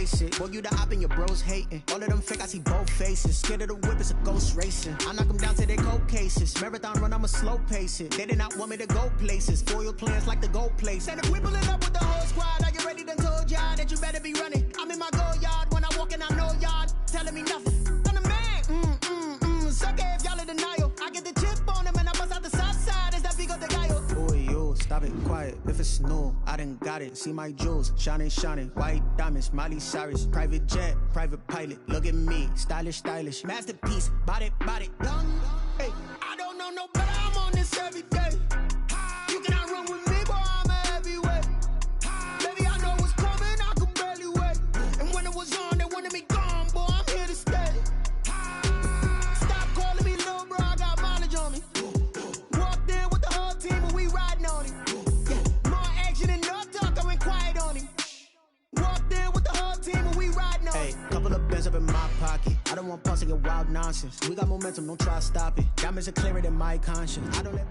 face it. Boy, you the op and your bros hating. All of them fake, I see both faces. Scared of the whip, it's a ghost racing. I knock them down to their cold cases. Marathon run, I'ma slow pace it. They did not want me to go places. Foil plans like the gold place. And if we pulling up with the whole squad, are you ready? Done told y'all that you better be running. I'm in my go yard. When I walk in, I know y'all telling me nothing. I'm the man. Sucker if y'all in denial. I get the chip on them and I bust out the south side. Is that big of the guy? Boy, yo, stop it, quiet. If it's new, I done got it. See my jewels, shining, white diamonds, Miley Cyrus, private jet, private pilot. Look at me, stylish, masterpiece, body, young. Hey, I don't know no better. I'm on this every day. You cannot run with me, boy. I'm a heavyweight. Baby, I know what's coming. I could barely wait. And when it was on, they wanted me gone, boy. I'm here to stay. Stop calling me little bro. I got mileage on me. Walked in with the whole team, and we riding on him. More action and no talk. I went quiet on him. Walked in with the whole team, and we riding on him. Hey, couple of bands up in my pocket. I don't want pulse to get wild nonsense. We got momentum, don't try to stop it. Diamonds are clearer than my conscience. I don't let.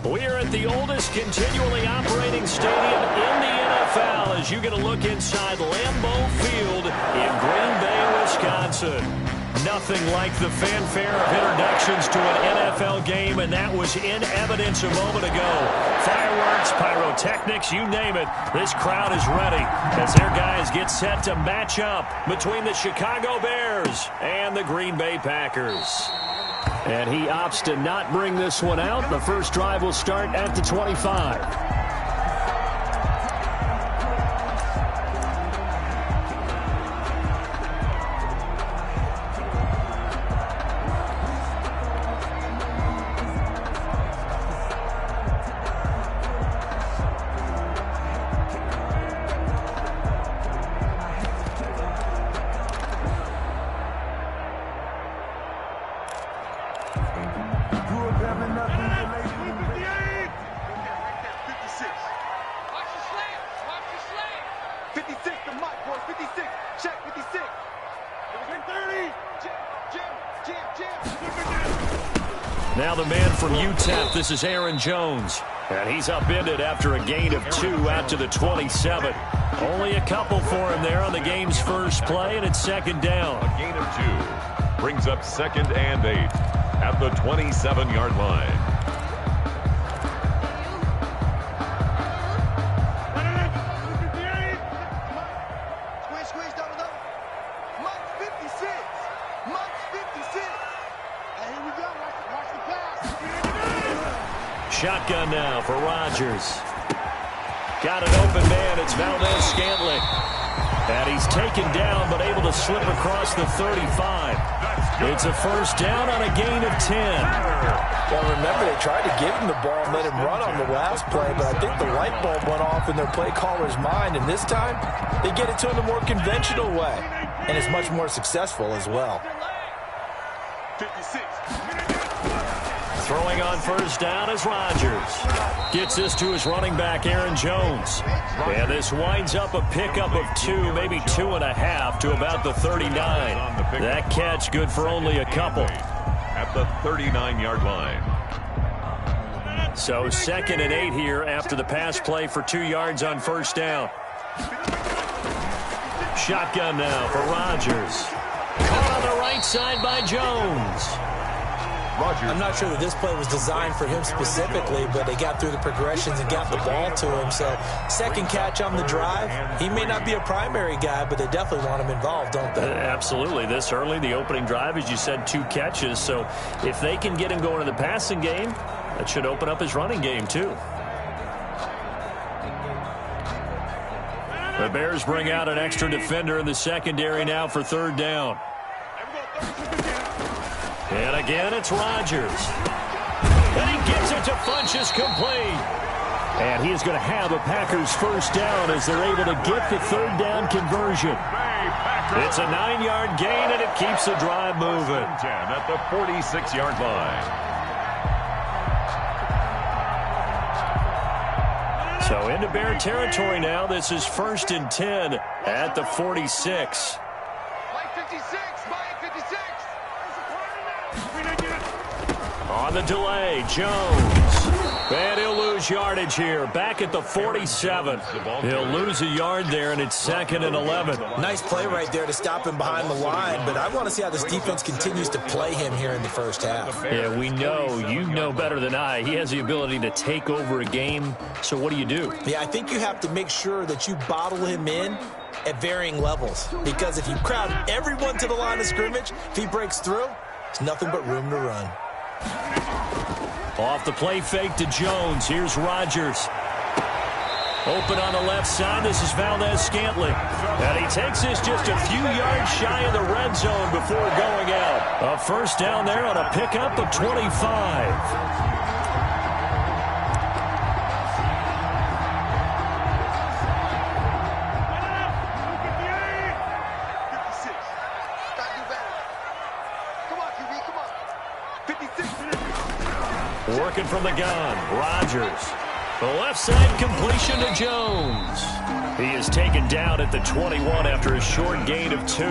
We are at the oldest continually operating stadium in the NFL as you get a look inside Lambeau Field in Green Bay, Wisconsin. Nothing like the fanfare of introductions to an NFL game, and that was in evidence a moment ago. Fireworks, pyrotechnics, you name it. This crowd is ready as their guys get set to match up between the Chicago Bears and the Green Bay Packers. And he opts to not bring this one out. The first drive will start at the 25. Now the man from UTEP, this is Aaron Jones. And he's upended after a gain of 2 out to the 27. Only a couple for him there on the game's first play, and it's second down. A gain of 2 brings up 2nd and 8 at the 27-yard line. Shotgun now for Rodgers. Got an open man. It's Valdez-Scantling. And he's taken down, but able to slip across the 35. It's a first down on a gain of 10. Well, remember, they tried to give him the ball and let him run on the last play, but I think the light bulb went off in their play caller's mind, and this time they get it to him the more conventional way, and it's much more successful as well. 56. Throwing on first down is Rodgers. Gets this to his running back, Aaron Jones. And this winds up a pickup of 2, maybe 2.5 to about the 39. That catch good for only a couple. At the 39-yard line. So 2nd and 8 here after the pass play for 2 yards on first down. Shotgun now for Rodgers. Caught on the right side by Jones. I'm not sure that this play was designed for him specifically, but they got through the progressions and got the ball to him. So, second catch on the drive. He may not be a primary guy, but they definitely want him involved, don't they? Absolutely. This early, the opening drive, as you said, 2 catches. So, if they can get him going in the passing game, that should open up his running game, too. The Bears bring out an extra defender in the secondary now for 3rd down. And again, it's Rodgers. And he gets it to Funchess complete. And he is going to have a Packers first down as they're able to get the 3rd down conversion. It's a 9-yard gain, and it keeps the drive moving. 10 at the 46-yard line. So into Bear territory now. This is 1st and 10 at the 46. On the delay, Jones. And he'll lose his yardage here, back at the 47. He'll lose a yard there, and it's 2nd and 11. Nice play right there to stop him behind the line, but I want to see how this defense continues to play him here in the first half. Yeah, we know, you know better than I, he has the ability to take over a game, so what do you do? Yeah, I think you have to make sure that you bottle him in at varying levels, because if you crowd everyone to the line of scrimmage, if he breaks through, there's nothing but room to run. Off the play fake to Jones. Here's Rodgers. Open on the left side. This is Valdez-Scantling. And he takes this just a few yards shy of the red zone before going out. A first down there on a pickup of 25. Working from the gun, Rodgers. The left side completion to Jones. He is taken down at the 21 after a short gain of 2.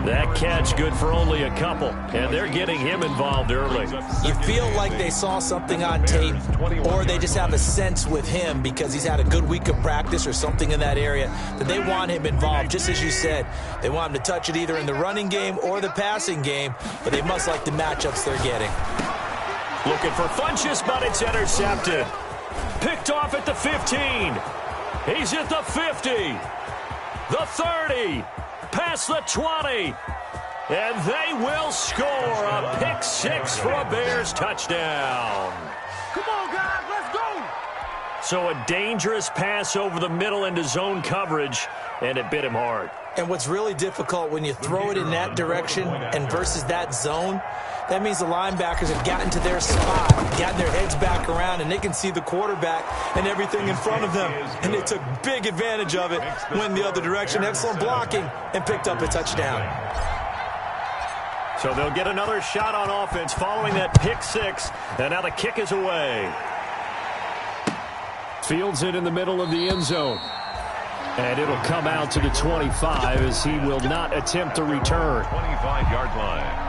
That catch good for only a couple, and they're getting him involved early. You feel like they saw something on tape, or they just have a sense with him because he's had a good week of practice or something in that area that they want him involved. Just as you said, they want him to touch it either in the running game or the passing game, but they must like the matchups they're getting. Looking for Funchess, but it's intercepted. Picked off at the 15. He's at the 50. The 30. Past the 20. And they will score a pick 6 for a Bears touchdown. Come on, guys, let's go. So a dangerous pass over the middle into zone coverage, and it bit him hard. And what's really difficult when you throw it in that direction and versus that zone, that means the linebackers have gotten to their spot, gotten their heads back around, and they can see the quarterback and everything in front of them. And they took big advantage of it, went the other direction, excellent blocking, and picked up a touchdown. So they'll get another shot on offense following that pick 6, and now the kick is away. Fields it in the middle of the end zone. And it'll come out to the 25 as he will not attempt to return. 25-yard line.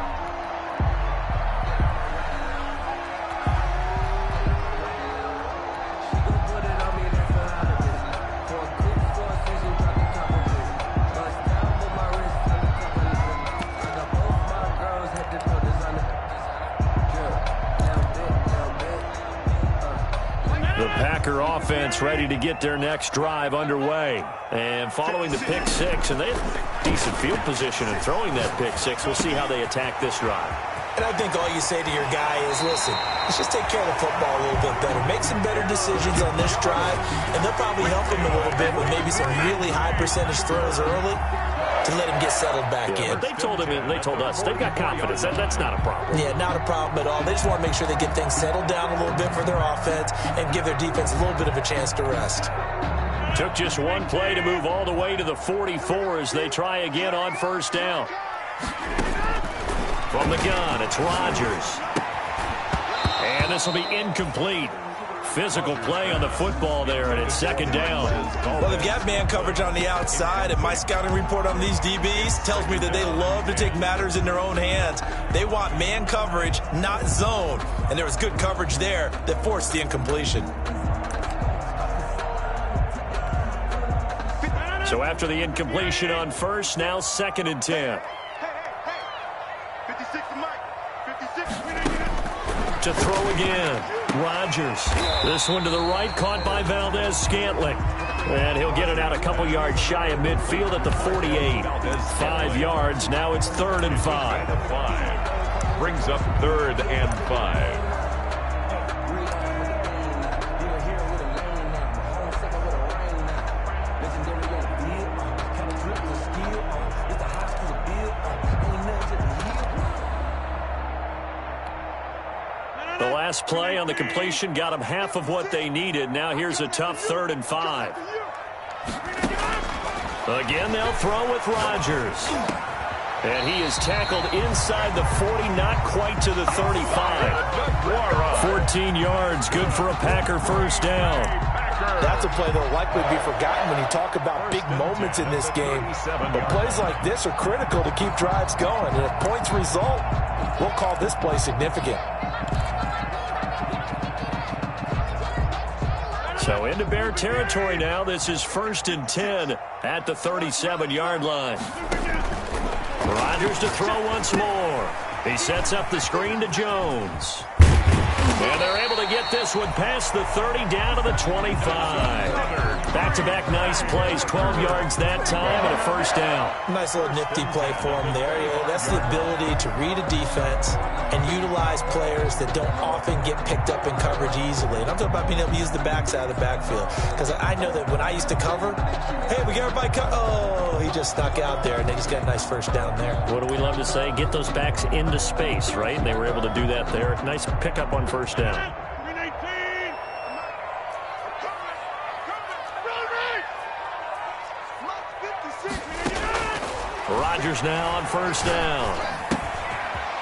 Offense ready to get their next drive underway. And following the pick 6, and they have decent field position in throwing that pick 6. We'll see how they attack this drive. And I think all you say to your guy is, listen, let's just take care of the football a little bit better. Make some better decisions on this drive, and they'll probably help him a little bit with maybe some really high percentage throws early to let him get settled back in. But they told him, and they told us, they've got confidence. That's not a problem. Yeah, not a problem at all. They just want to make sure they get things settled down a little bit for their offense and give their defense a little bit of a chance to rest. Took just one play to move all the way to the 44 as they try again on first down. From the gun, it's Rodgers. And this will be incomplete. Physical play on the football there, and it's second down. Well, they've got man coverage on the outside, and my scouting report on these DBs tells me that they love to take matters in their own hands. They want man coverage, not zone. And there was good coverage there that forced the incompletion. So after the incompletion on first, now 2nd and 10. 56 to Mike. 56. To throw again. Rodgers. This one to the right, caught by Valdez-Scantling. And he'll get it out a couple yards shy of midfield at the 48. 5 yards. Now it's 3rd and 5. Brings up 3rd and 5. The last play on the completion got them half of what they needed. Now here's a tough 3rd and 5. Again, they'll throw with Rodgers. And he is tackled inside the 40, not quite to the 35. 14 yards, good for a Packer first down. That's a play that will likely be forgotten when you talk about big moments in this game. But plays like this are critical to keep drives going. And if points result, we'll call this play significant. So into Bear territory now. This is 1st and 10 at the 37-yard line. Rodgers to throw once more. He sets up the screen to Jones. And they're able to get this one past the 30 down to the 25. Back-to-back nice plays, 12 yards that time and a first down. Nice little nifty play for him there. That's the ability to read a defense and utilize players that don't often get picked up in coverage easily. And I'm talking about being able to use the backside of the backfield. Because I know that when I used to cover, hey, we got everybody oh, he just snuck out there, and they just got a nice first down there. What do we love to say? Get those backs into space, right? And they were able to do that there. Nice pickup on first down. Rodgers now on first down.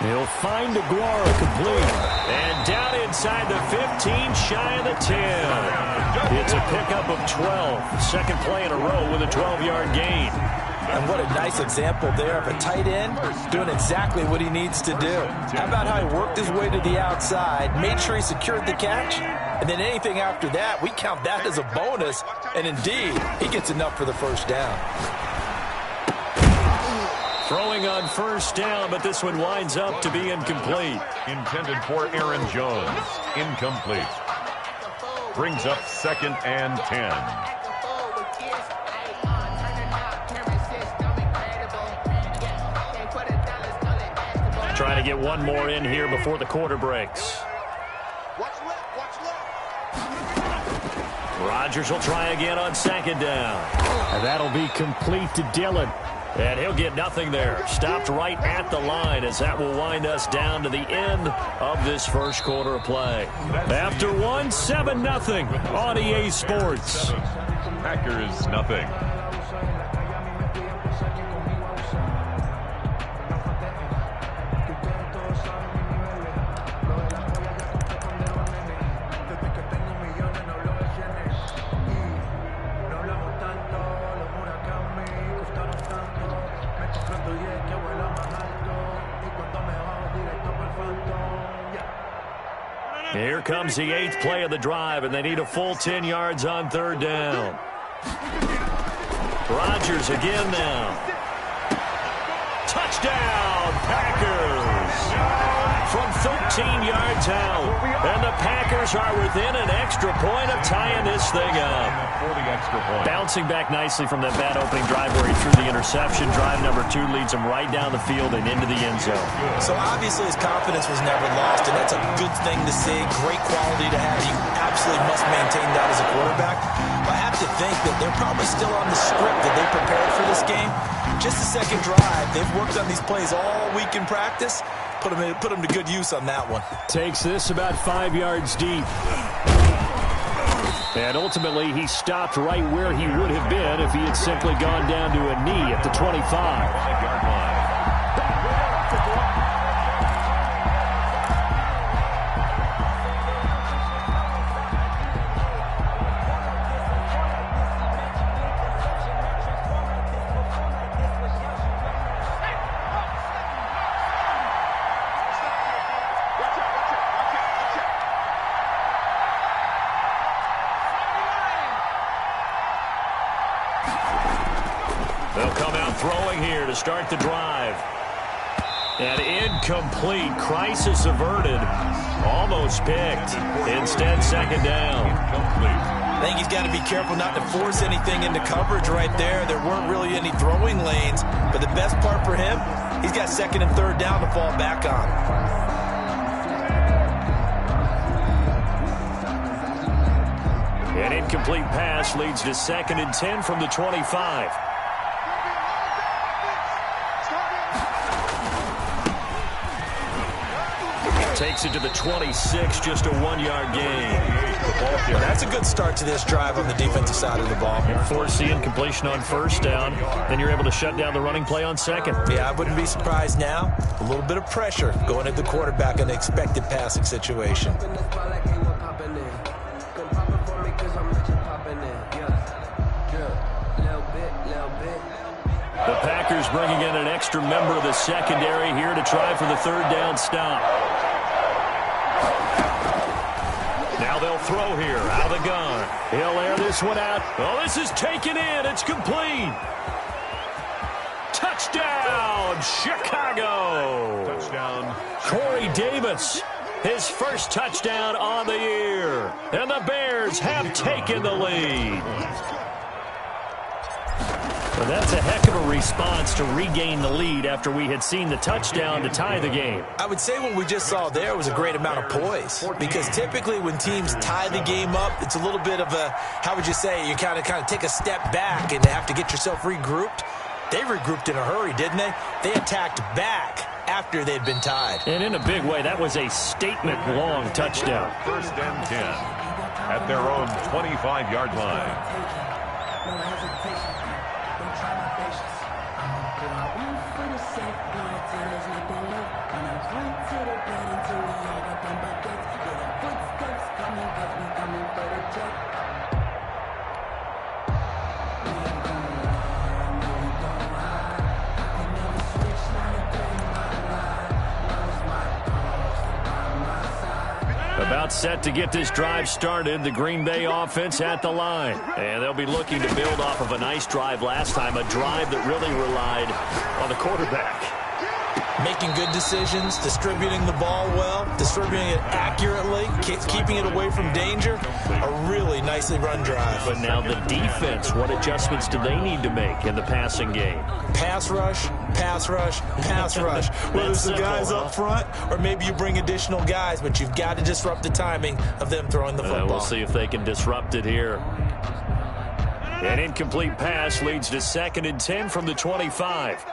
He'll find Aguara complete. And down inside the 15, shy of the 10. It's a pickup of 12. Second play in a row with a 12-yard gain. And what a nice example there of a tight end doing exactly what he needs to do. How about how he worked his way to the outside, made sure he secured the catch, and then anything after that, we count that as a bonus. And indeed, he gets enough for the first down. Throwing on first down, but this one winds up to be incomplete. Intended for Aaron Jones. Incomplete. Brings up 2nd and 10. Trying to get one more in here before the quarter breaks. Rodgers will try again on 2nd down. And that'll be complete to Dillon. And he'll get nothing there. Stopped right at the line as that will wind us down to the end of this first quarter of play. After one, 7-0 on EA Sports. Packers nothing. Here comes the 8th play of the drive, and they need a full 10 yards on 3rd down. Rodgers again now. Touchdown, Packers! From 13 yards out. And the Packers are within an extra point of tying this thing up. For the extra point. Bouncing back nicely from that bad opening drive where he threw the interception. Drive number 2 leads him right down the field and into the end zone. So obviously his confidence was never lost, and that's a good thing to see. Great quality to have. You absolutely must maintain that as a quarterback. But I have to think that they're probably still on the script that they prepared for this game. Just the second drive. They've worked on these plays all week in practice. Put him to good use on that one. Takes this about 5 yards deep. And ultimately, he stopped right where he would have been if he had simply gone down to a knee at the 25-yard line. They'll come out throwing here to start the drive. And incomplete. Crisis averted. Almost picked. Instead, 2nd down. I think he's got to be careful not to force anything into coverage right there. There weren't really any throwing lanes. But the best part for him, he's got 2nd and 3rd down to fall back on. An incomplete pass leads to 2nd and 10 from the 25. Takes it to the 26, just a 1-yard gain. That's a good start to this drive on the defensive side of the ball. Force the incompletion on 1st down, then you're able to shut down the running play on 2nd. Yeah, I wouldn't be surprised now. A little bit of pressure going at the quarterback in an expected passing situation. The Packers bringing in an extra member of the secondary here to try for the 3rd down stop. Now they'll throw here out of the gun. He'll air this one out. Oh, this is taken in. It's complete. Touchdown, Chicago. Touchdown. Corey Davis, his first touchdown on the year. And the Bears have taken the lead. Well, that's a heck of a response to regain the lead after we had seen the touchdown to tie the game. I would say what we just saw there was a great amount of poise, because typically when teams tie the game up, it's a little bit of a, how would you say, you kind of take a step back and have to get yourself regrouped. They regrouped in a hurry, didn't they? They attacked back after they'd been tied. And in a big way, that was a statement-long touchdown. 1st and 10 at their own 25-yard line. No hesitation. Don't try my patience. I went for the safe blood till there's nothing left. And I went to the bed until we all got them buckets. Yeah, the footsteps coming, cause we coming for the check. We ain't gonna lie, no, we gon' hide. I can never switch, not a day in my life. Lost my cause, by my side. About set to get this drive started, the Green Bay offense at the line. And they'll be looking to build off of a nice drive last time, a drive that really relied on the quarterback. Making good decisions, distributing the ball well, distributing it accurately, keeping it away from danger. A really nicely run drive. But now the defense, what adjustments do they need to make in the passing game? Pass rush, pass rush, pass rush. Whether it's the guys up front or maybe you bring additional guys, but you've got to disrupt the timing of them throwing the football. We'll see if they can disrupt it here. An incomplete pass leads to 2nd and 10 from the 25.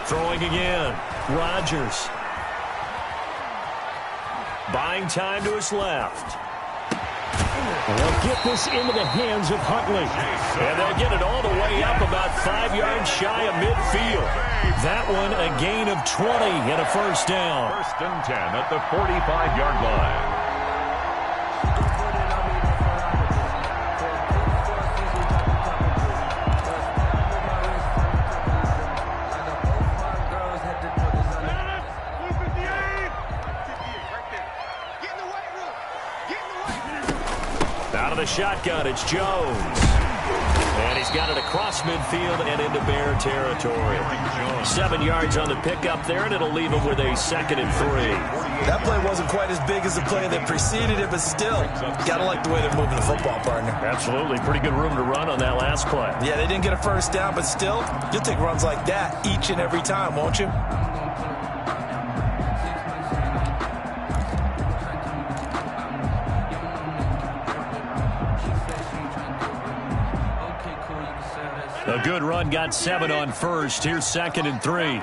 Throwing again. Rodgers. Buying time to his left. And they'll get this into the hands of Huntley. And they'll get it all the way up about 5 yards shy of midfield. That one a gain of 20 and a first down. 1st and 10 at the 45-yard line. Shotgun, it's Jones. And he's got it across midfield and into Bear territory. 7 yards on the pickup there, and it'll leave him with a 2nd and 3. That play wasn't quite as big as the play that preceded it, but still, got to like the way they're moving the football, partner. Absolutely. Pretty good room to run on that last play. Yeah, they didn't get a first down, but still, you'll take runs like that each and every time, won't you? A good run, got 7 on first. Here's 2nd and 3.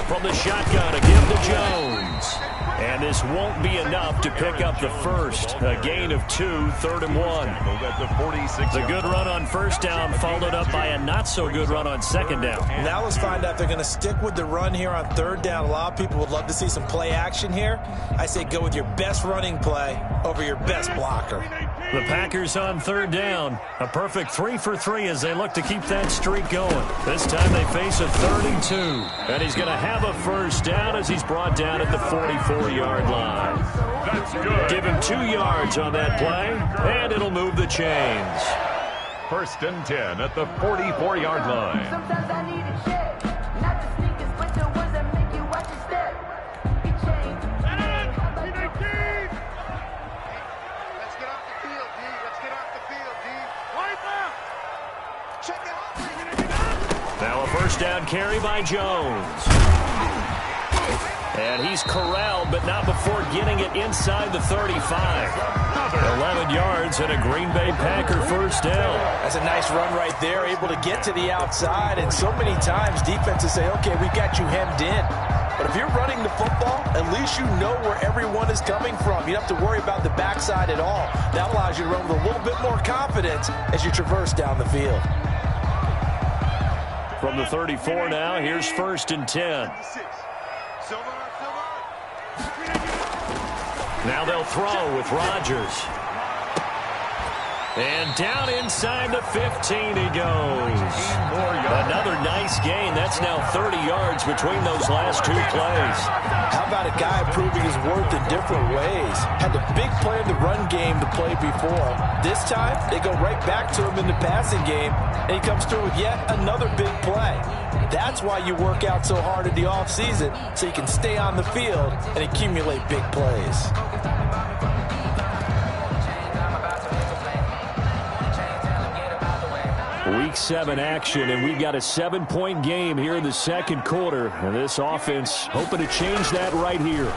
From the shotgun, a give to Jones. And this won't be enough to pick up the first. A gain of 2, 3rd and 1. The good run on first down followed up by a not-so-good run on 2nd down. Now let's find out if they're going to stick with the run here on 3rd down. A lot of people would love to see some play action here. I say go with your best running play over your best blocker. The Packers on 3rd down. A perfect 3 for 3 as they look to keep that streak going. This time they face a 3rd and 2. And he's going to have a first down as he's brought down at the 44-yard line. That's good. Give him 2 yards on that play, and it'll move the chains. 1st and 10 at the 44-yard line. Sometimes I need a check. Not the sneakers, but the ones that make you watch your step. Get changed. Let's get off the field, D. Let's get off the field, D. Wipe up. Check it out. Now a first down carry by Jones. And he's corralled, but not before getting it inside the 35. 11 yards and a Green Bay Packer first down. That's a nice run right there, able to get to the outside. And so many times defenses say, okay, we got you hemmed in. But if you're running the football, at least you know where everyone is coming from. You don't have to worry about the backside at all. That allows you to run with a little bit more confidence as you traverse down the field. From the 34 now, here's 1st and 10. Now they'll throw with Rodgers. And down inside the 15 he goes. Another nice gain. That's now 30 yards between those last two plays. How about a guy proving his worth in different ways? Had the big play in the run game to play before. This time, they go right back to him in the passing game, and he comes through with yet another big play. That's why you work out so hard in the offseason, so you can stay on the field and accumulate big plays. Week 7 action, and we've got a 7-point game here in the second quarter. And this offense hoping to change that right here.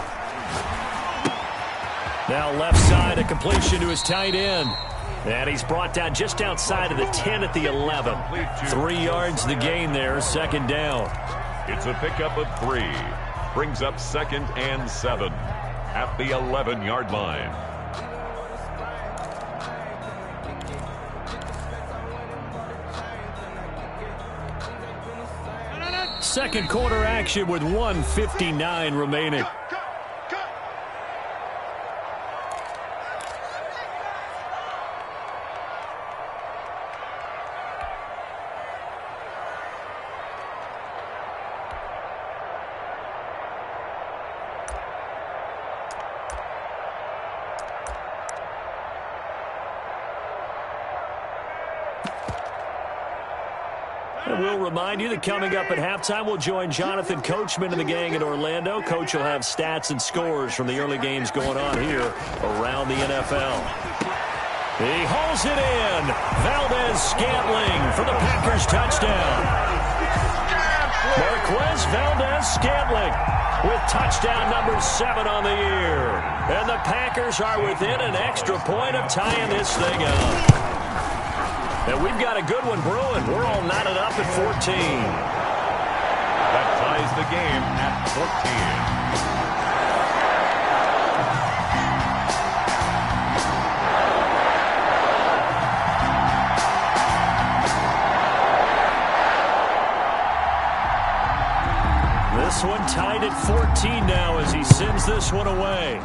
Now left side, a completion to his tight end. And he's brought down just outside of the 10 at the 11. 3 yards the gain there, second down. It's a pickup of 3. Brings up 2nd and 7 at the 11-yard line. Second quarter action with 1:59 remaining. And we'll remind you that coming up at halftime, we'll join Jonathan Coachman and the gang in Orlando. Coach will have stats and scores from the early games going on here around the NFL. He hauls it in. Valdez-Scantling for the Packers touchdown. Marquez Valdez-Scantling with touchdown number 7 on the year. And the Packers are within an extra point of tying this thing up. And we've got a good one brewing. We're all knotted up at 14. That ties the game at 14. This one tied at 14 now as he sends this one away.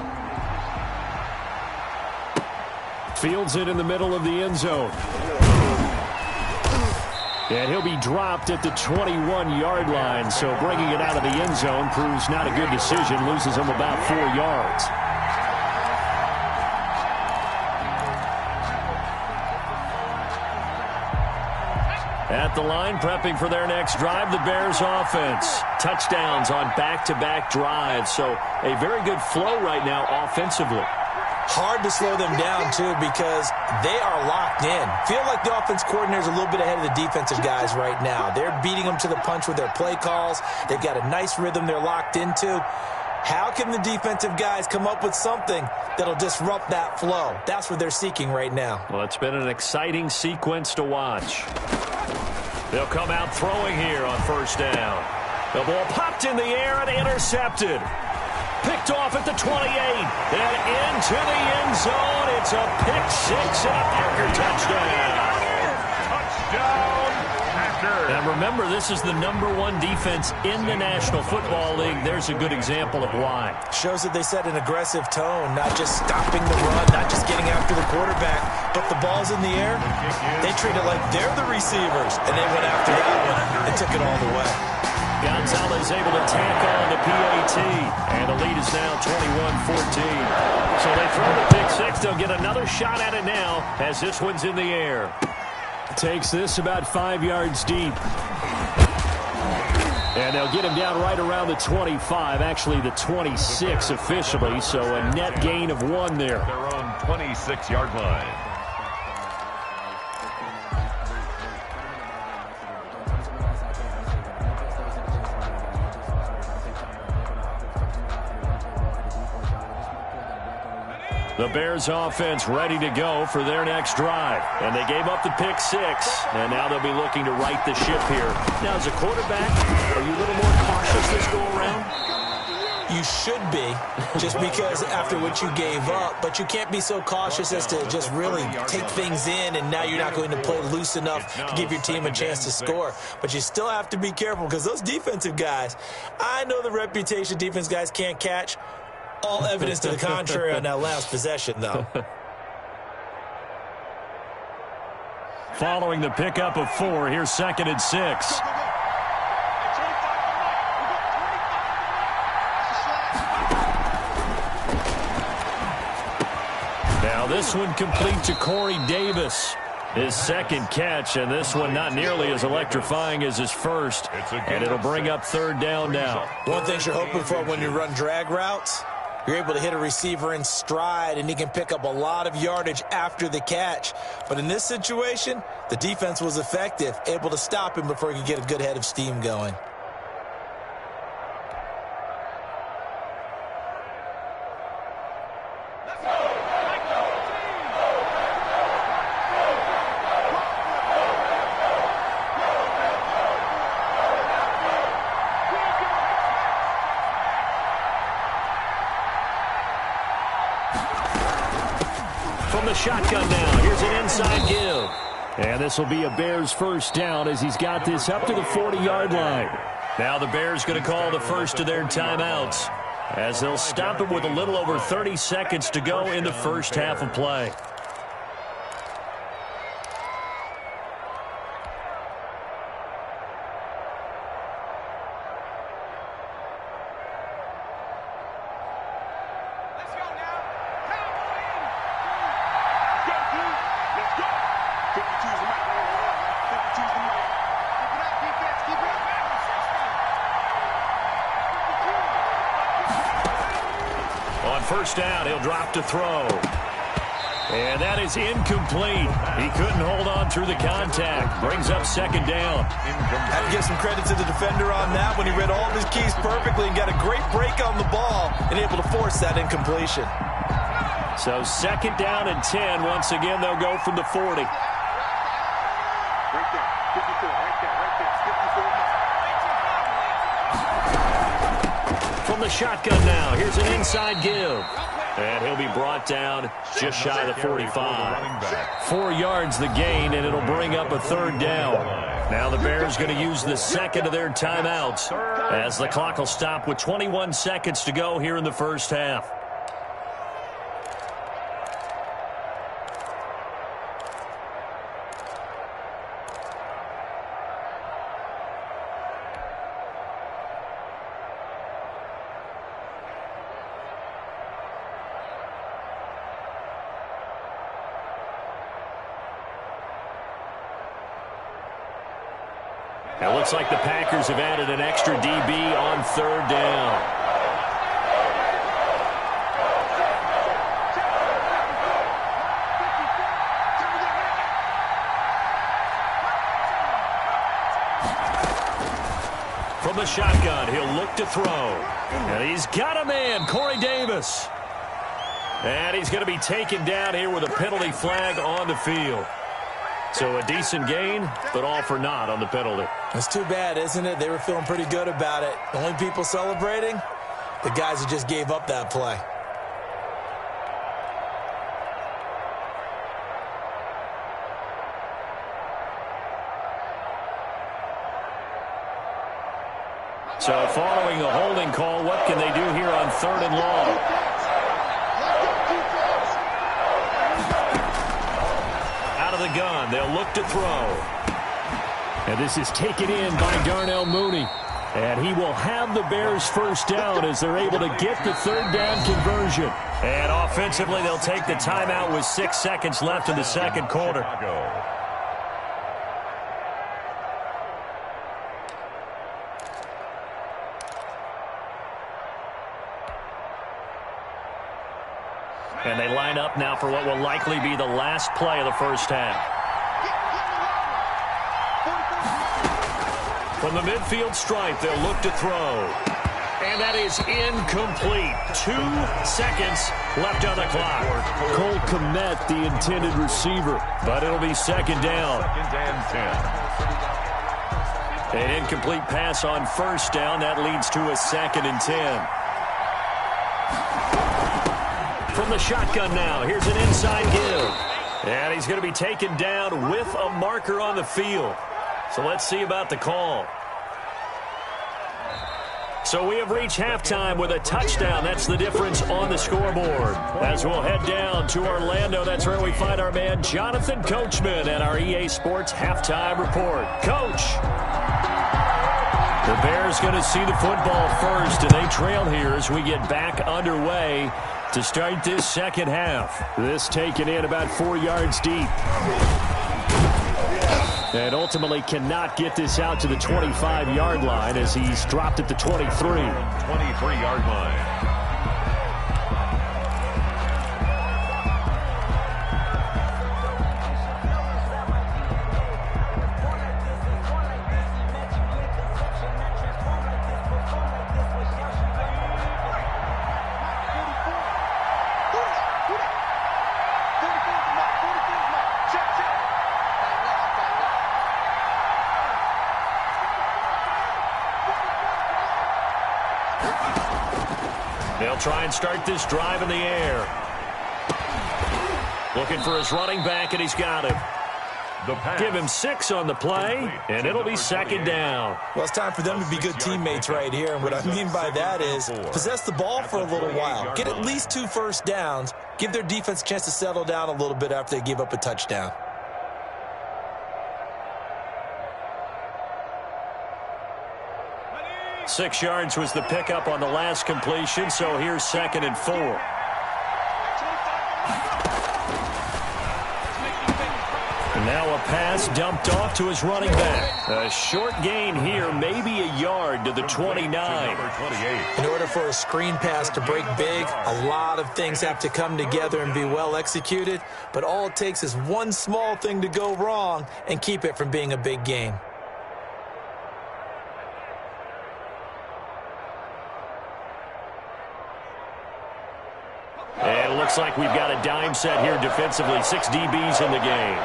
Fields it in the middle of the end zone. And he'll be dropped at the 21-yard line, so bringing it out of the end zone proves not a good decision, loses him about 4 yards. At the line, prepping for their next drive, the Bears offense. Touchdowns on back-to-back drives, so a very good flow right now offensively. Hard to slow them down, too, because they are locked in. Feel like the offense coordinator is a little bit ahead of the defensive guys right now. They're beating them to the punch with their play calls. They've got a nice rhythm they're locked into. How can the defensive guys come up with something that'll disrupt that flow? That's what they're seeking right now. Well, it's been an exciting sequence to watch. They'll come out throwing here on first down. The ball popped in the air and intercepted. Picked off at the 28, and into the end zone. It's a pick 6 and a Packer touchdown. touchdown, Packers. And remember, this is the #1 defense in the National Football League. There's a good example of why. Shows that they set an aggressive tone, not just stopping the run, not just getting after the quarterback, but the ball's in the air. They treat it like they're the receivers, and they went after that one and took it all the way. Gonzalez able to tack on the PAT, and the lead is now 21-14. So they throw the pick 6. They'll get another shot at it now as this one's in the air. Takes this about 5 yards deep. And they'll get him down right around the 25, actually the 26 officially, so a net gain of 1 there. Their own 26-yard line. The Bears offense ready to go for their next drive. And they gave up the pick 6, and now they'll be looking to right the ship here. Now, as a quarterback, are you a little more cautious this go around? You should be, just because after what you gave up, but you can't be so cautious as to just really take things in, and now you're not going to play loose enough to give your team a chance to score. But you still have to be careful, because those defensive guys, I know the reputation defense guys can't catch. All evidence to the contrary on that last possession, though. following the pickup of 4. Here's 2nd and 6. Now this one complete to Corey Davis. His 2nd catch, and this one not nearly as electrifying as his first. And it'll bring up 3rd down now. One thing you're hoping for when you run drag routes, you're able to hit a receiver in stride, and he can pick up a lot of yardage after the catch. But in this situation, the defense was effective, able to stop him before he could get a good head of steam going. Shotgun now. Here's an inside give. And this will be a Bears first down as he's got this up to the 40-yard line. Now the Bears going to call the first of their timeouts as they'll stop him with a little over 30 seconds to go in the first half of play. First down, he'll drop to throw. And that is incomplete. He couldn't hold on through the contact. Brings up 2nd down. Had to give some credit to the defender on that when he read all of his keys perfectly and got a great break on the ball and able to force that incompletion. So 2nd down and 10. Once again, they'll go from the 40. Right there. 54. Right there. 54. From the shotgun now, here's an inside give. And he'll be brought down just shy of the 45. 4 yards the gain, and it'll bring up a 3rd down. Now the Bears going to use the 2nd of their timeouts as the clock will stop with 21 seconds to go here in the first half. It looks like the Packers have added an extra DB on 3rd down. From the shotgun, he'll look to throw. And he's got a man, Corey Davis. And he's going to be taken down here with a penalty flag on the field. So a decent gain, but all for naught on the penalty. It's too bad, isn't it? They were feeling pretty good about it. The only people celebrating, the guys who just gave up that play. So following the holding call, what can they do here on 3rd and long? The gun. They'll look to throw. And this is taken in by Darnell Mooney. And he will have the Bears first down as they're able to get the 3rd down conversion. And offensively, they'll take the timeout with 6 seconds left in the 2nd quarter. And they line up now for what will likely be the last play of the first half. From the midfield stripe, they'll look to throw. And that is incomplete. 2 seconds left on the clock. Cole Kmet, the intended receiver. But it'll be 2nd down. 2nd and 10. An incomplete pass on 1st down. That leads to a 2nd and 10. From the shotgun now, here's an inside give. And he's going to be taken down with a marker on the field. So let's see about the call. So we have reached halftime with a touchdown. That's the difference on the scoreboard. As we'll head down to Orlando, that's where we find our man Jonathan Coachman at our EA Sports Halftime Report. Coach. The Bears going to see the football first, and they trail here as we get back underway to start this second half. This taken in about 4 yards deep. And ultimately cannot get this out to the 25-yard line as he's dropped at the 23. 23-yard line. They'll try and start this drive in the air. Looking for his running back, and he's got him. Give him 6 on the play, and it'll be second down. Well, it's time for them to be good teammates right here. And what I mean by that is possess the ball for a little while. Get at least 2 first downs. Give their defense a chance to settle down a little bit after they give up a touchdown. Six yards was the pickup on the last completion, so here's 2nd and 4. And now a pass dumped off to his running back. A short gain here, maybe a yard to the 29. In order for a screen pass to break big, a lot of things have to come together and be well executed, but all it takes is one small thing to go wrong and keep it from being a big gain. And it looks like we've got a dime set here defensively. 6 DBs in the game.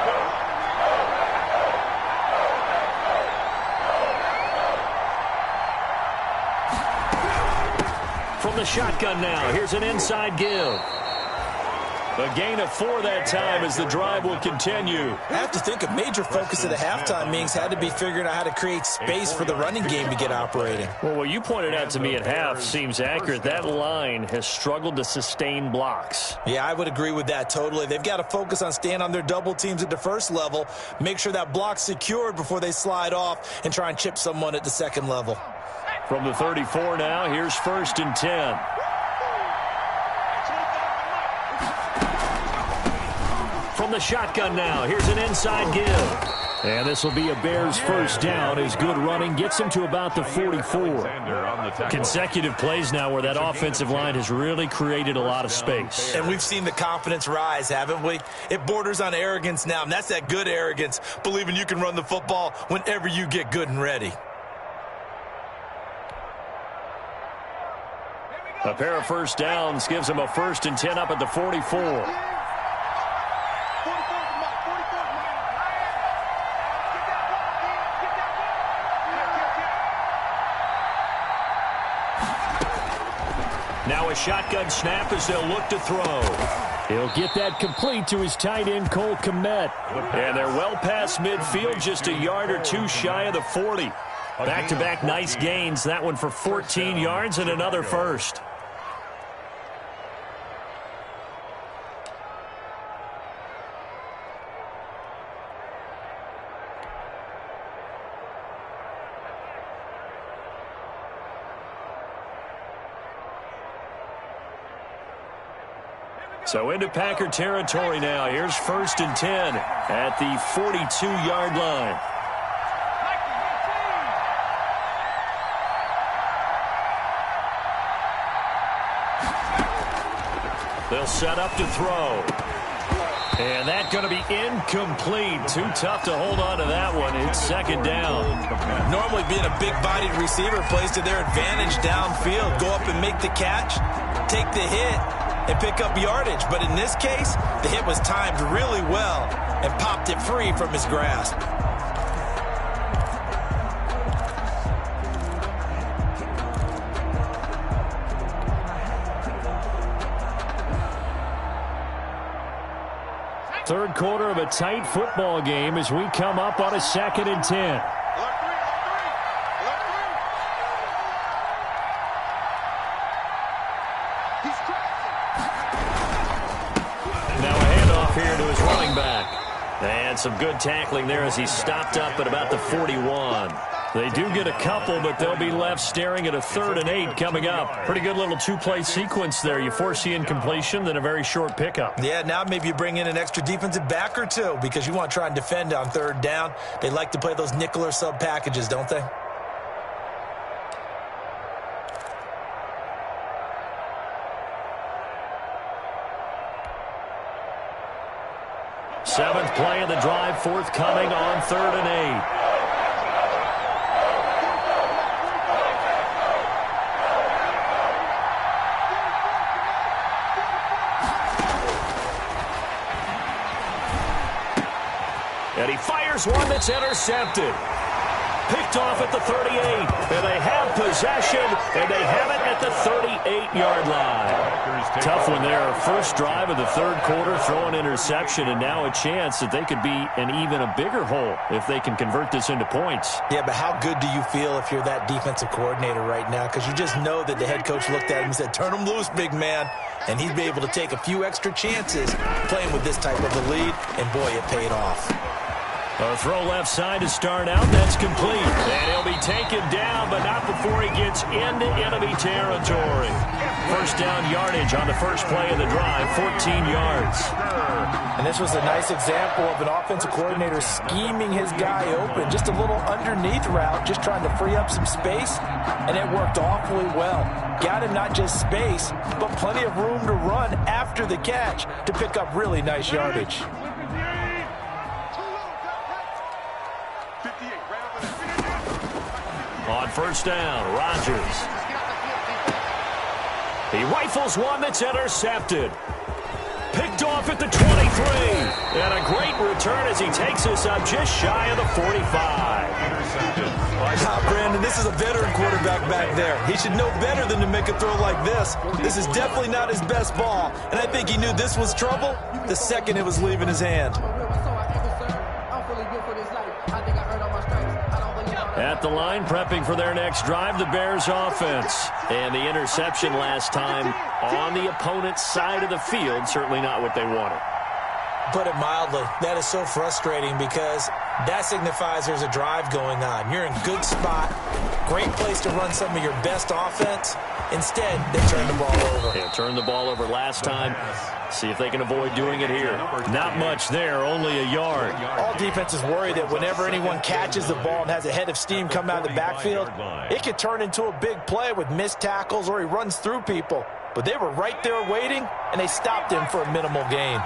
From the shotgun now, here's an inside give. A gain of 4 that time as the drive will continue. I have to think a major focus of the halftime meetings had to be figuring out how to create space for the running game to get operating. Well, what you pointed out to me at half seems accurate. That line has struggled to sustain blocks. Yeah, I would agree with that totally. They've got to focus on staying on their double teams at the first level, make sure that block's secured before they slide off and try and chip someone at the second level. From the 34 now, here's 1st and 10. From the shotgun now, here's an inside give. And this will be a Bears first down as good running gets him to about the 44. Consecutive plays now where that offensive line has really created a lot of space. And we've seen the confidence rise, haven't we? It borders on arrogance now, and that's that good arrogance, believing you can run the football whenever you get good and ready. A pair of first downs gives him a 1st and 10 up at the 44. Now a shotgun snap as they'll look to throw. He'll get that complete to his tight end, Cole Kmet. And they're well past midfield, just a yard or 2 shy of the 40. Back-to-back nice gains. That one for 14 yards and another first. So into Packer territory now. Here's 1st and 10 at the 42-yard line. They'll set up to throw. And that's going to be incomplete. Too tough to hold on to that one. It's 2nd down. Normally being a big-bodied receiver plays to their advantage downfield. Go up and make the catch, take the hit, and pick up yardage. But in this case, the hit was timed really well and popped it free from his grasp. Third quarter of a tight football game as we come up on a 2nd and 10. And some good tackling there as he stopped up at about the 41. They do get a couple, but they'll be left staring at a 3rd and 8 coming up. Pretty good little two-play sequence there. You force the incompletion, then a very short pickup. Yeah, now maybe you bring in an extra defensive back or two because you want to try and defend on 3rd down. They like to play those nickel or sub packages, don't they? Seventh play of the drive, forthcoming on 3rd and 8. And he fires one that's intercepted. Picked off at the 38. And they have possession, and they have it at the 38-yard line. Tough one there. First drive of the 3rd quarter, throw an interception, and now a chance that they could be in even a bigger hole if they can convert this into points. Yeah, but how good do you feel if you're that defensive coordinator right now? Because you just know that the head coach looked at him and said, turn him loose, big man. And he'd be able to take a few extra chances playing with this type of a lead, and boy, it paid off. A throw left side to start out. That's complete. And he'll be taken down, but not before he gets into enemy territory. First down yardage on the first play of the drive, 14 yards. And this was a nice example of an offensive coordinator scheming his guy open. Just a little underneath route, just trying to free up some space, and it worked awfully well. Got him not just space, but plenty of room to run after the catch to pick up really nice yardage. On first down, Rodgers. He rifles one that's intercepted. Picked off at the 23. And a great return as he takes us up just shy of the 45. Brandon, this is a veteran quarterback back there. He should know better than to make a throw like this. This is definitely not his best ball. And I think he knew this was trouble the second it was leaving his hand. At the line, prepping for their next drive, the Bears offense. And the interception last time on the opponent's side of the field, certainly not what they wanted. Put it mildly, that is so frustrating because that signifies there's a drive going on. You're in a good spot, great place to run some of your best offense. Instead, they turn the ball over. Yeah, turned the ball over last time. See if they can avoid doing it here. Not much there, only a yard. All defenses worry that whenever anyone catches the ball and has a head of steam come out of the backfield, it could turn into a big play with missed tackles or he runs through people. But they were right there waiting, and they stopped him for a minimal gain.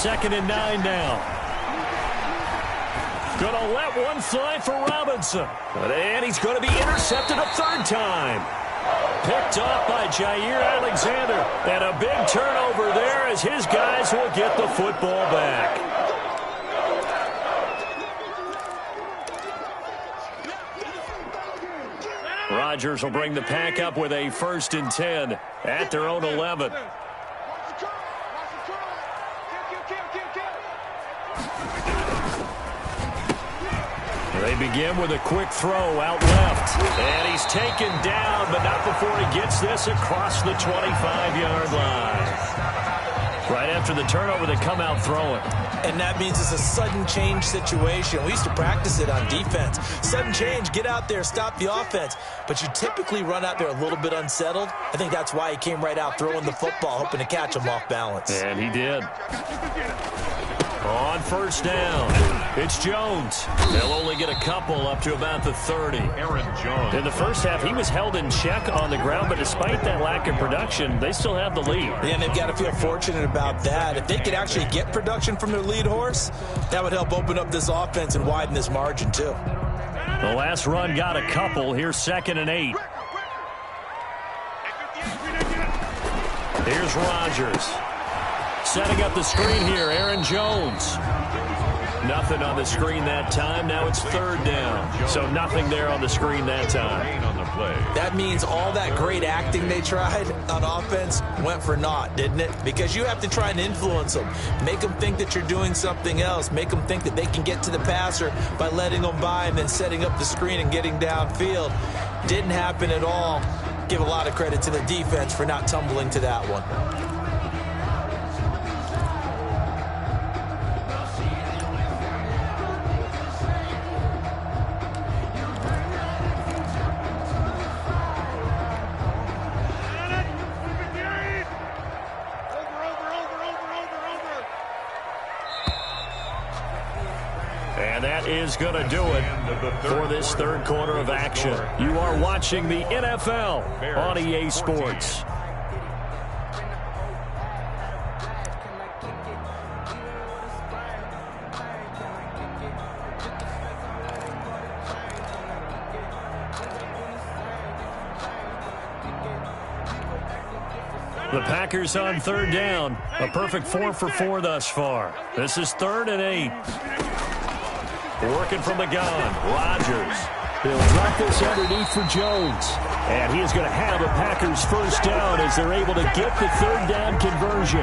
2nd and 9 now. Gonna let one fly for Robinson. And he's going to be intercepted a 3rd time. Picked off by Jair Alexander. And a big turnover there as his guys will get the football back. Rodgers will bring the pack up with a 1st and 10 at their own 11. They begin with a quick throw out left. And he's taken down, but not before he gets this across the 25-yard line. Right after the turnover, they come out throwing. And that means it's a sudden change situation. We used to practice it on defense. Sudden change, get out there, stop the offense. But you typically run out there a little bit unsettled. I think that's why he came right out throwing the football, hoping to catch him off balance. And he did. On first down, it's Jones. They'll only get a couple up to about the 30. Aaron Jones. In the first half, he was held in check on the ground, but despite that lack of production, they still have the lead. Yeah, and they've got to feel fortunate about that. If they could actually get production from their lead horse, that would help open up this offense and widen this margin, too. The last run got a couple. Here's 2nd and 8. Here's Rodgers. Setting up the screen here, Aaron Jones. Nothing on the screen that time. Now it's 3rd down. So nothing there on the screen that time. play. That means all that great acting they tried on offense went for naught, didn't it? Because you have to try and influence them. Make them think that you're doing something else. Make them think that they can get to the passer by letting them by and then setting up the screen and getting downfield. Didn't happen at all. Give a lot of credit to the defense for not tumbling to that one. And that is going to do it for this third quarter of action. You are watching the NFL on EA Sports. The Packers on third down. A perfect 4 for 4 thus far. This is 3rd and 8. Working from the gun, Rodgers. He'll drop this underneath for Jones. And he is going to have a Packers first down as they're able to get the third down conversion.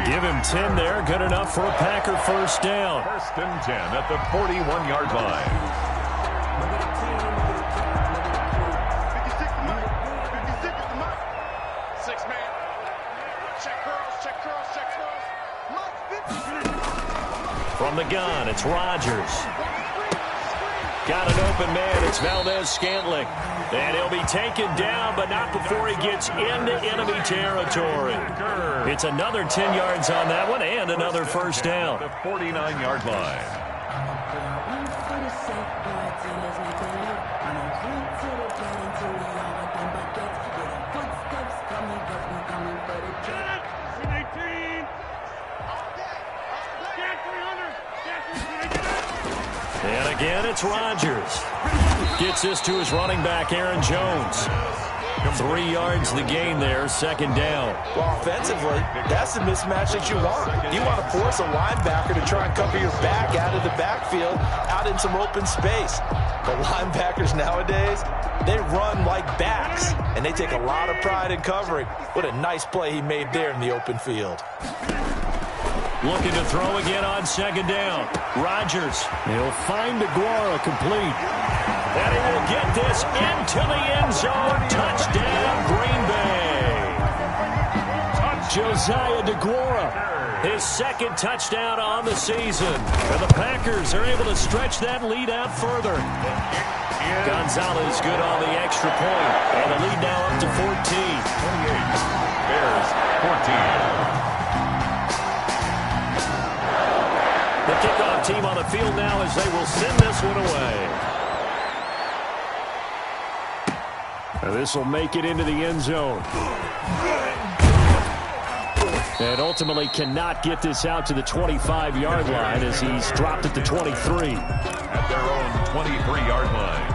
Give him 10 there, good enough for a Packer first down. 1st and 10 at the 41-yard line. From the gun, it's Rodgers. Got an open man. It's Valdez-Scantling. And he'll be taken down, but not before he gets into enemy territory. It's another 10 yards on that one and another first down. The 49-yard line. And again, it's Rodgers. Gets this to his running back, Aaron Jones. 3 yards the gain there, 2nd down. Well, offensively, that's the mismatch that you want. You want to force a linebacker to try and cover your back out of the backfield, out in some open space. But linebackers nowadays, they run like backs, and they take a lot of pride in covering. What a nice play he made there in the open field. Looking to throw again on 2nd down. Rodgers, he'll find DeGuara complete. And he will get this into the end zone. Touchdown, Green Bay. Josiah DeGuara, his 2nd touchdown on the season. And the Packers are able to stretch that lead out further. Gonzalez good on the extra point. And the lead now up to 14. 28. Bears 14. The kickoff team on the field now as they will send this one away. Now this will make it into the end zone. And ultimately cannot get this out to the 25-yard line as he's dropped at the 23. At their own 23-yard line.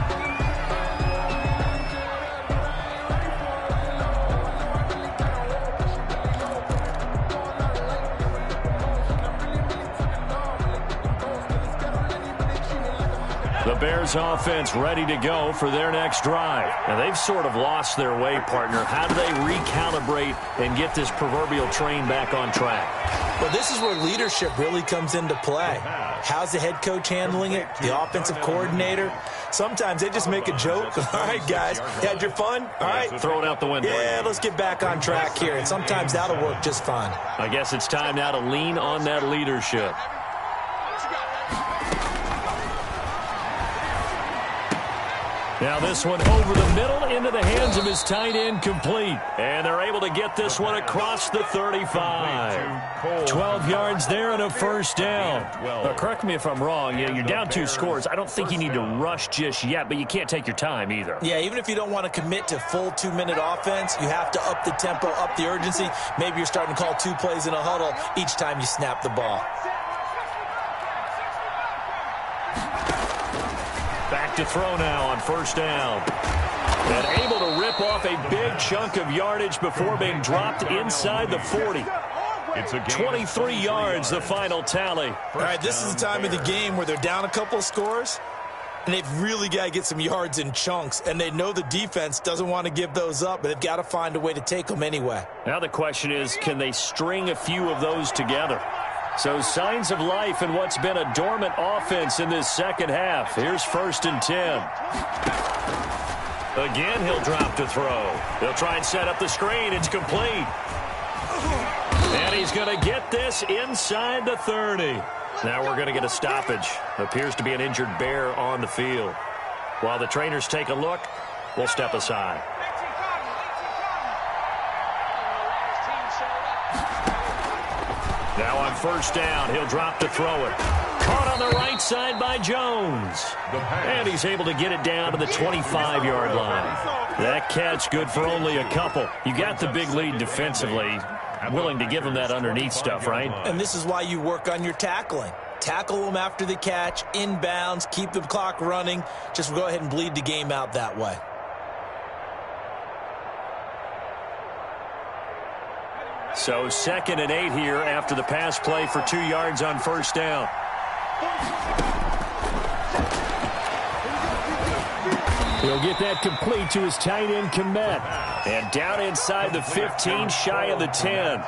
The Bears offense ready to go for their next drive. Now they've sort of lost their way, partner. How do they recalibrate and get this proverbial train back on track? Well, this is where leadership really comes into play. How's the head coach handling it? The offensive coordinator? Sometimes they just make a joke. All right, guys, you had your fun? All right. Throw it out the window. Yeah, let's get back on track here. And sometimes that'll work just fine. I guess it's time now to lean on that leadership. Now this one over the middle into the hands of his tight end complete. And they're able to get this one across the 35. 12 yards there and a first down. Now, correct me if I'm wrong. You're down 2 scores. I don't think you need to rush just yet, but you can't take your time either. Yeah, even if you don't want to commit to full 2-minute offense, you have to up the tempo, up the urgency. Maybe you're starting to call 2 plays in a huddle each time you snap the ball. Back to throw now on first down. And able to rip off a big chunk of yardage before being dropped inside the 40. It's a 23 yards, the final tally. All right, this is the time of the game where they're down a couple of scores. And they've really got to get some yards in chunks, and they know the defense doesn't want to give those up, but they've got to find a way to take them anyway. Now the question is, can they string a few of those together? So signs of life in what's been a dormant offense in this second half. Here's 1st and 10. Again, he'll drop to throw. He'll try and set up the screen. It's complete. And he's going to get this inside the 30. Now we're going to get a stoppage. Appears to be an injured Bear on the field. While the trainers take a look, we'll step aside. Now on 1st down, he'll drop to throw it. Caught on the right side by Jones. And he's able to get it down to the 25-yard line. That catch good for only a couple. You got the big lead defensively. Willing to give him that underneath stuff, right? And this is why you work on your tackling. Tackle them after the catch, inbounds, keep the clock running. Just go ahead and bleed the game out that way. So 2nd and 8 here after the pass play for 2 yards on 1st down. He'll get that complete to his tight end, Komet. And down inside the 15, shy of the 10.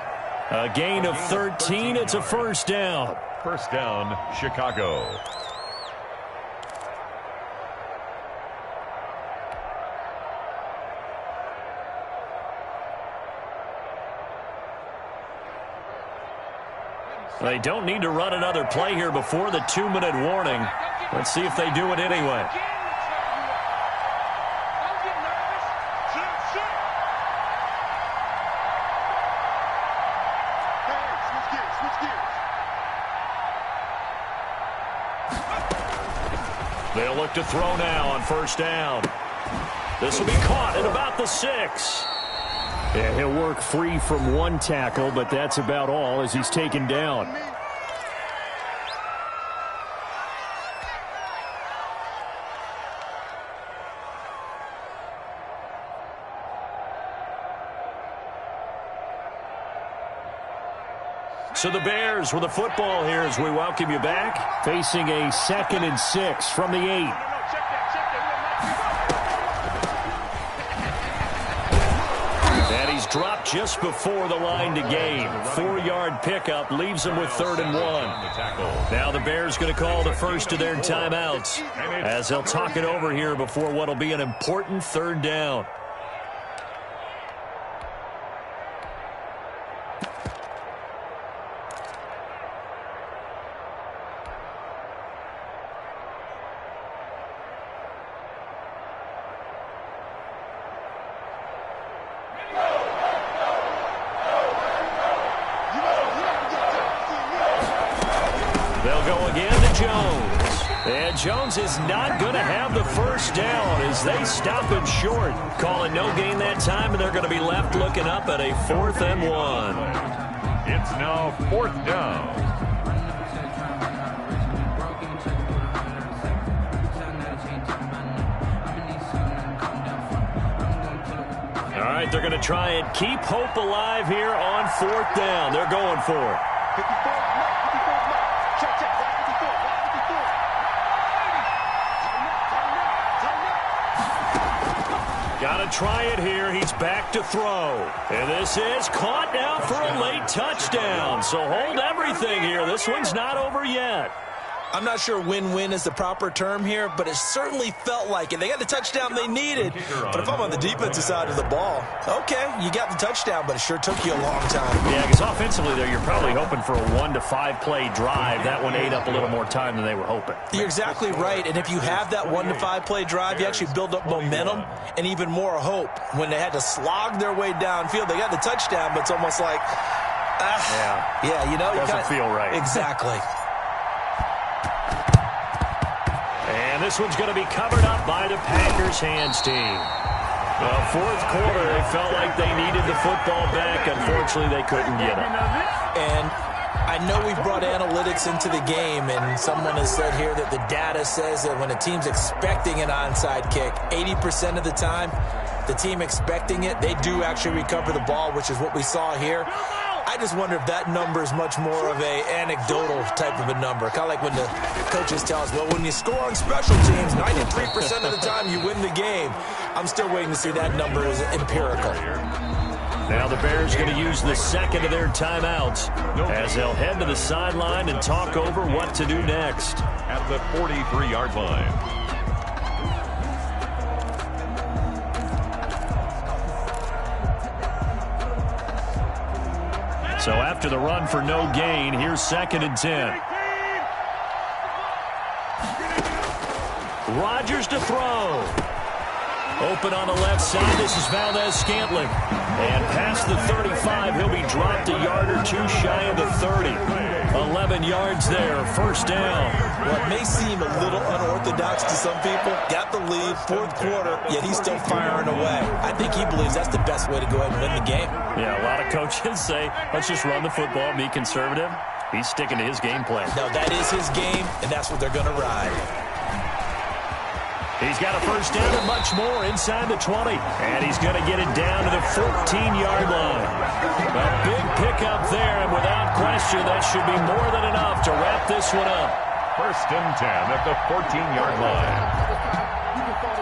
A gain of 13. It's a 1st down. 1st down, Chicago. They don't need to run another play here before the 2-minute warning. Let's see if they do it anyway. They'll look to throw now on 1st down. This will be caught at about the 6. And he'll work free from one tackle, but that's about all as he's taken down. So the Bears with the football here as we welcome you back. Facing a 2nd and 6 from the 8. And he's dropped just before the line to gain. 4-yard pickup leaves him with 3rd and 1. Now the Bears going to call the first of their timeouts as they'll talk it over here before what will be an important 3rd down. Jones is not going to have the 1st down as they stop him short. Calling no gain that time, and they're going to be left looking up at a 4th and 1. It's now 4th down. All right, they're going to try and keep hope alive here on 4th down. They're going for it. Got to try it here. He's back to throw. And this is caught now for a late touchdown. So hold everything here. This one's not over yet. I'm not sure win-win is the proper term here, but it certainly felt like it. They got the touchdown they needed. But if I'm on the defensive side of the ball, okay, you got the touchdown, but it sure took you a long time. Yeah, because offensively there, you're probably hoping for a 1 to 5 play drive. That one ate up a little more time than they were hoping. You're exactly right. And if you have that 1 to 5 play drive, you actually build up momentum and even more hope. When they had to slog their way downfield, they got the touchdown, but it's almost like, yeah, you know, doesn't feel right. Exactly. And this one's going to be covered up by the Packers hands team. Well, 4th quarter, they felt like they needed the football back. Unfortunately, they couldn't get it. And I know we've brought analytics into the game, and someone has said here that the data says that when a team's expecting an onside kick, 80% of the time, the team expecting it, they do actually recover the ball, which is what we saw here. I just wonder if that number is much more of a anecdotal type of a number. Kind of like when the coaches tell us, well, when you score on special teams, 93% of the time you win the game. I'm still waiting to see that number as empirical. Now the Bears going to use the second of their timeouts as they'll head to the sideline and talk over what to do next. At the 43-yard line. So after the run for no gain, here's 2nd and 10. Rodgers to throw. Open on the left side. This is Valdez-Scantling. And past the 35, he'll be dropped a yard or two shy of the 30. 11 yards there, 1st down. Well, it may seem a little unorthodox to some people. Got the lead, 4th quarter, yet he's still firing away. I think he believes that's the best way to go ahead and win the game. Yeah, a lot of coaches say, let's just run the football, be conservative. He's sticking to his game plan. No, that is his game, and that's what they're going to ride. He's got a 1st down and much more inside the 20. And he's going to get it down to the 14-yard line. A big pickup there, and without question, that should be more than enough to wrap this one up. 1st and 10 at the 14-yard line.